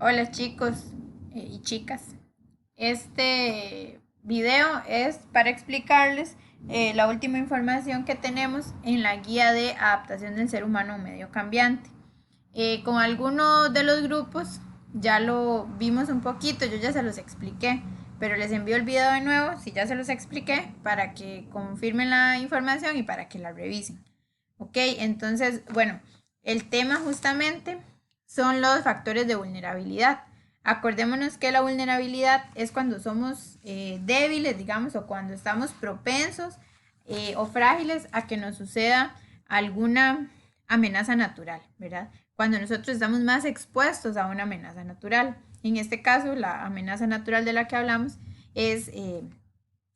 Hola chicos y chicas. Este video es para explicarles la última información que tenemos en la guía de adaptación del ser humano a un medio cambiante. Con algunos de los grupos ya lo vimos un poquito, yo ya se los expliqué, pero les envío el video de nuevo si ya se los expliqué para que confirmen la información y para que la revisen. Ok, entonces, bueno, el tema justamente son los factores de vulnerabilidad. Acordémonos que la vulnerabilidad es cuando somos débiles, digamos, o cuando estamos propensos o frágiles a que nos suceda alguna amenaza natural, ¿verdad? Cuando nosotros estamos más expuestos a una amenaza natural. En este caso, la amenaza natural de la que hablamos es,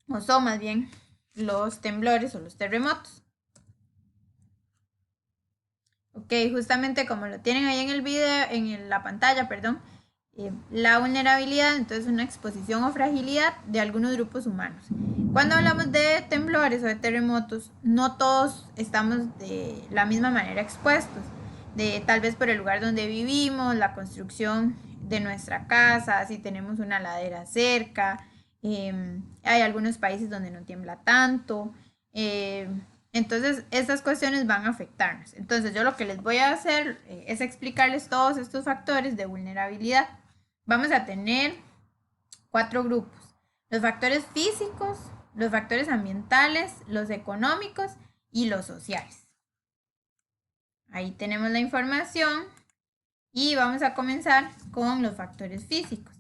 o son más bien, los temblores o los terremotos. Ok, justamente como lo tienen ahí en el video, en la pantalla, perdón, la vulnerabilidad entonces es una exposición o fragilidad de algunos grupos humanos. Cuando hablamos de temblores o de terremotos, no todos estamos de la misma manera expuestos, de tal vez por el lugar donde vivimos, la construcción de nuestra casa, si tenemos una ladera cerca, hay algunos países donde no tiembla tanto, eh, entonces, estas cuestiones van a afectarnos. Entonces, yo lo que les voy a hacer es explicarles todos estos factores de vulnerabilidad. Vamos a tener 4 grupos. Los factores físicos, los factores ambientales, los económicos y los sociales. Ahí tenemos la información y vamos a comenzar con los factores físicos.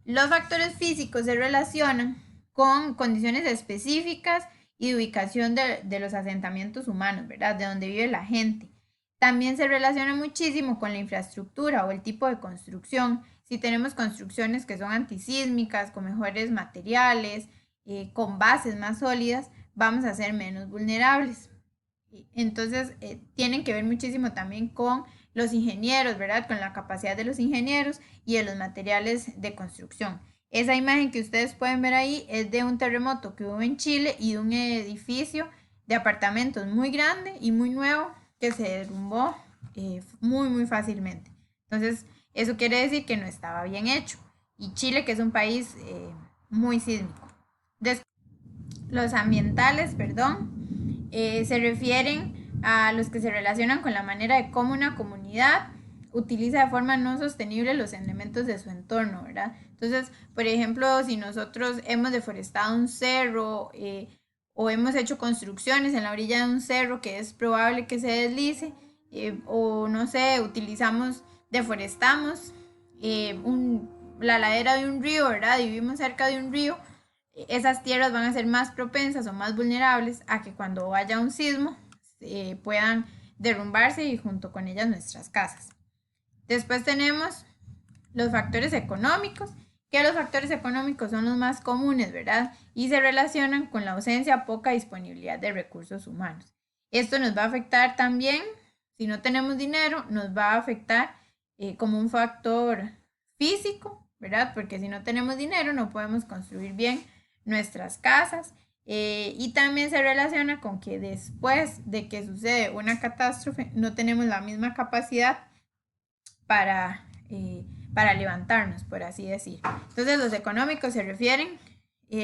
Los factores físicos se relacionan con condiciones específicas y de ubicación de los asentamientos humanos, ¿verdad? De donde vive la gente. También se relaciona muchísimo con la infraestructura o el tipo de construcción. Si tenemos construcciones que son antisísmicas, con mejores materiales, con bases más sólidas, vamos a ser menos vulnerables. Entonces, tienen que ver muchísimo también con los ingenieros, ¿verdad? Con la capacidad de los ingenieros y de los materiales de construcción. Esa imagen que ustedes pueden ver ahí es de un terremoto que hubo en Chile y de un edificio de apartamentos muy grande y muy nuevo que se derrumbó muy fácilmente. Entonces, eso quiere decir que no estaba bien hecho. Y Chile, que es un país muy sísmico. Después, los ambientales, perdón, se refieren a los que se relacionan con la manera de cómo una comunidad utiliza de forma no sostenible los elementos de su entorno, ¿verdad? Entonces, por ejemplo, si nosotros hemos deforestado un cerro o hemos hecho construcciones en la orilla de un cerro que es probable que se deslice, o no sé, deforestamos la ladera de un río, ¿verdad? Y vivimos cerca de un río, esas tierras van a ser más propensas o más vulnerables a que cuando haya un sismo puedan derrumbarse y junto con ellas nuestras casas. Después tenemos los factores económicos, que los factores económicos son los más comunes, ¿verdad? Y se relacionan con la ausencia o poca disponibilidad de recursos humanos. Esto nos va a afectar también, si no tenemos dinero, nos va a afectar como un factor físico, ¿verdad? Porque si no tenemos dinero no podemos construir bien nuestras casas. Y también se relaciona con que después de que sucede una catástrofe no tenemos la misma capacidad para, para levantarnos, por así decir. Entonces los económicos se refieren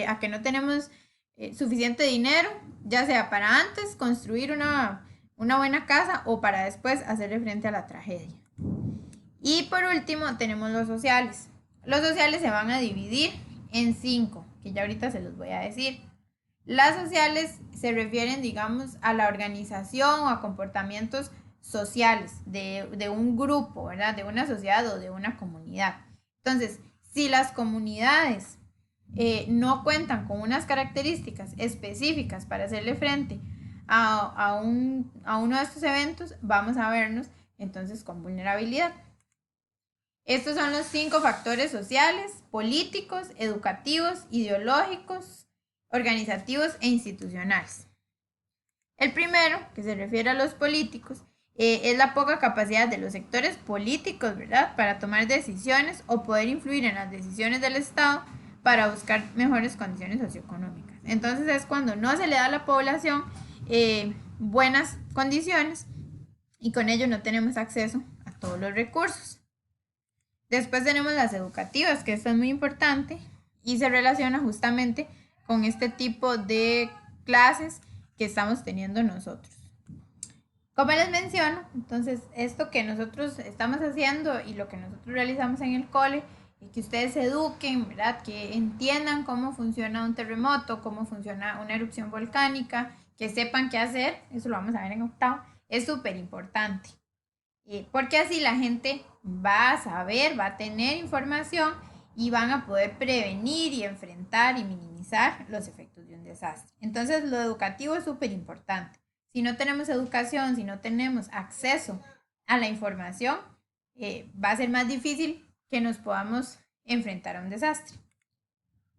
a que no tenemos suficiente dinero, ya sea para antes construir una buena casa o para después hacerle frente a la tragedia. Y por último tenemos los sociales. Los sociales se van a dividir en 5, que ya ahorita se los voy a decir. Las sociales se refieren, digamos, a la organización o a comportamientos sociales de un grupo, ¿verdad? De una sociedad o de una comunidad. Entonces, si las comunidades no cuentan con unas características específicas para hacerle frente a uno de estos eventos, vamos a vernos entonces con vulnerabilidad. Estos son los 5 factores sociales, políticos, educativos, ideológicos, organizativos e institucionales. El primero, que se refiere a los políticos, es la poca capacidad de los sectores políticos, ¿verdad?, para tomar decisiones o poder influir en las decisiones del Estado para buscar mejores condiciones socioeconómicas. Entonces es cuando no se le da a la población buenas condiciones y con ello no tenemos acceso a todos los recursos. Después tenemos las educativas, que esto es muy importante y se relaciona justamente con este tipo de clases que estamos teniendo nosotros. Como les menciono, entonces esto que nosotros estamos haciendo y lo que nosotros realizamos en el cole, y que ustedes se eduquen, ¿verdad? Que entiendan cómo funciona un terremoto, cómo funciona una erupción volcánica, que sepan qué hacer, eso lo vamos a ver en octavo, es súper importante. Porque así la gente va a saber, va a tener información y van a poder prevenir y enfrentar y minimizar los efectos de un desastre. Entonces lo educativo es súper importante. Si no tenemos educación, si no tenemos acceso a la información, va a ser más difícil que nos podamos enfrentar a un desastre.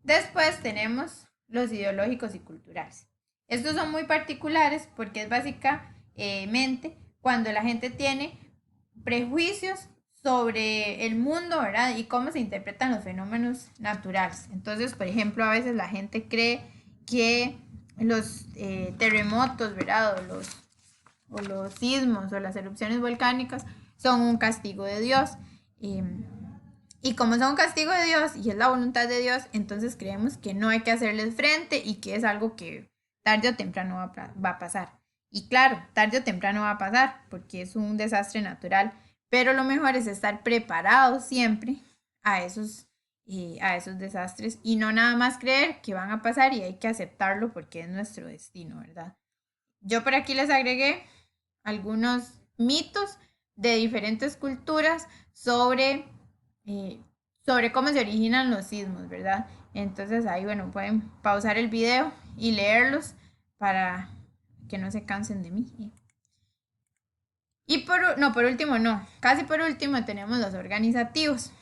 Después tenemos los ideológicos y culturales. Estos son muy particulares porque es básicamente cuando la gente tiene prejuicios sobre el mundo, ¿verdad? Y cómo se interpretan los fenómenos naturales. Entonces, por ejemplo, a veces la gente cree que los terremotos, ¿verdad? O los sismos o las erupciones volcánicas son un castigo de Dios. Y como son un castigo de Dios y es la voluntad de Dios, entonces creemos que no hay que hacerles frente y que es algo que tarde o temprano va a pasar. Y claro, tarde o temprano va a pasar porque es un desastre natural, pero lo mejor es estar preparados siempre a esos desastres y no nada más creer que van a pasar y hay que aceptarlo porque es nuestro destino, ¿verdad? Yo por aquí les agregué algunos mitos de diferentes culturas eh, sobre cómo se originan los sismos, ¿verdad? Entonces ahí, bueno, pueden pausar el video y leerlos para que no se cansen de mí. Y por último, casi por último tenemos los organizativos.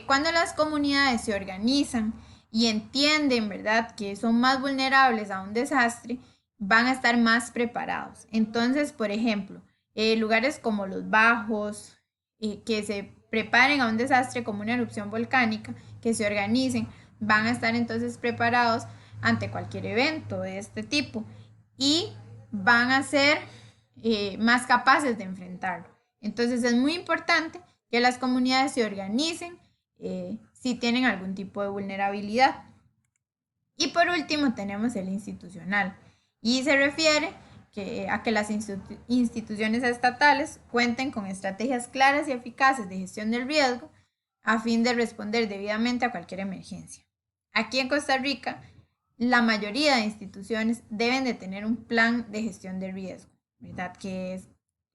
Cuando las comunidades se organizan y entienden, ¿verdad?, que son más vulnerables a un desastre, van a estar más preparados. Entonces, por ejemplo, lugares como los bajos, que se preparen a un desastre como una erupción volcánica, que se organicen, van a estar entonces preparados ante cualquier evento de este tipo y van a ser más capaces de enfrentarlo. Entonces es muy importante que las comunidades se organicen si tienen algún tipo de vulnerabilidad. Y por último tenemos el institucional y se refiere a que las instituciones estatales cuenten con estrategias claras y eficaces de gestión del riesgo a fin de responder debidamente a cualquier emergencia. Aquí en Costa Rica, la mayoría de instituciones deben de tener un plan de gestión de riesgo, ¿verdad? Que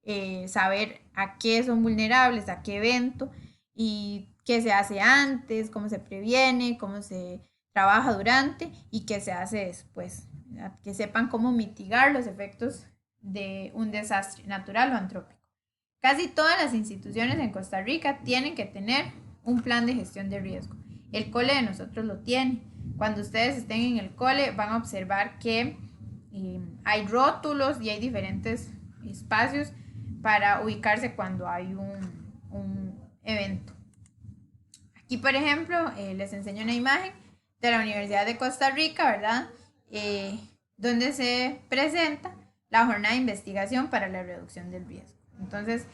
es saber a qué son vulnerables, a qué evento y qué se hace antes, cómo se previene, cómo se trabaja durante y qué se hace después, ¿verdad? Que sepan cómo mitigar los efectos de un desastre natural o antrópico. Casi todas las instituciones en Costa Rica tienen que tener un plan de gestión de riesgo. El cole de nosotros lo tiene. Cuando ustedes estén en el cole van a observar que hay rótulos y hay diferentes espacios para ubicarse cuando hay un evento. Aquí, por ejemplo, les enseño una imagen de la Universidad de Costa Rica, ¿verdad? Donde se presenta la jornada de investigación para la reducción del riesgo. Entonces,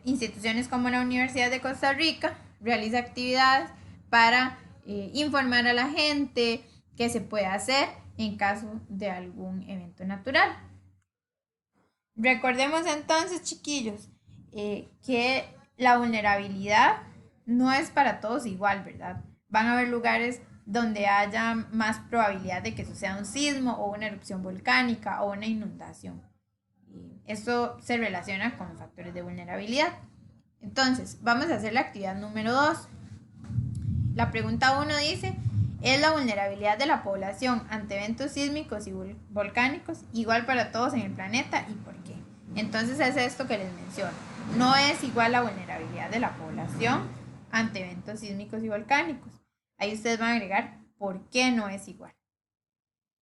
instituciones como la Universidad de Costa Rica realiza actividades para informar a la gente qué se puede hacer en caso de algún evento natural. Recordemos entonces, chiquillos, que la vulnerabilidad no es para todos igual, ¿verdad? Van a haber lugares donde haya más probabilidad de que suceda un sismo o una erupción volcánica o una inundación. Esto se relaciona con los factores de vulnerabilidad. Entonces, vamos a hacer la actividad número 2. La pregunta 1 dice, ¿es la vulnerabilidad de la población ante eventos sísmicos y volcánicos igual para todos en el planeta y por qué? Entonces es esto que les menciono. No es igual la vulnerabilidad de la población ante eventos sísmicos y volcánicos. Ahí ustedes van a agregar por qué no es igual.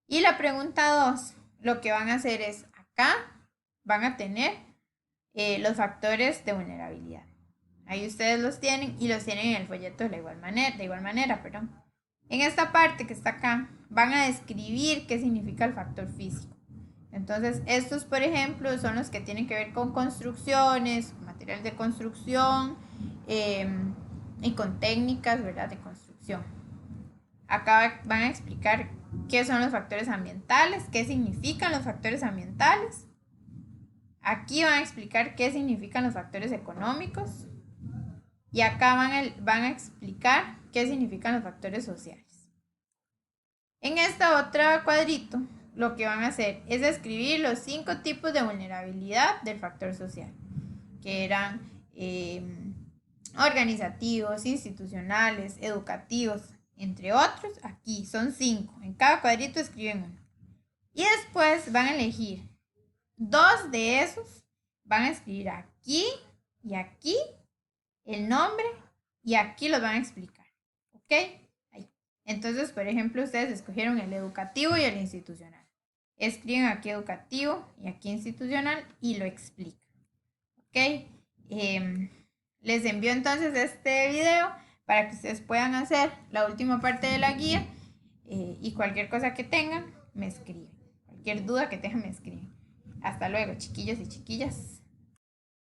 Y la pregunta 2, lo que van a hacer es acá van a tener los factores de vulnerabilidad. Ahí ustedes los tienen y los tienen en el folleto de igual manera. En esta parte que está acá van a describir qué significa el factor físico. Entonces, estos, por ejemplo, son los que tienen que ver con construcciones, materiales de construcción, y con técnicas, ¿verdad?, de construcción. Acá van a explicar qué son los factores ambientales, qué significan los factores ambientales. Aquí van a explicar qué significan los factores económicos. Y acá van a explicar qué significan los factores sociales. En esta otra cuadrito, lo que van a hacer es escribir los 5 tipos de vulnerabilidad del factor social, que eran organizativos, institucionales, educativos, entre otros. Aquí son 5. En cada cuadrito escriben uno. Y después van a elegir 2 de esos. Van a escribir aquí y aquí el nombre y aquí los van a explicar. ¿Ok? Ahí. Entonces, por ejemplo, ustedes escogieron el educativo y el institucional. Escriben aquí educativo y aquí institucional y lo explican. ¿Ok? Les envío entonces este video para que ustedes puedan hacer la última parte de la guía y cualquier cosa que tengan, me escriben. Cualquier duda que tengan, me escriben. Hasta luego, chiquillos y chiquillas.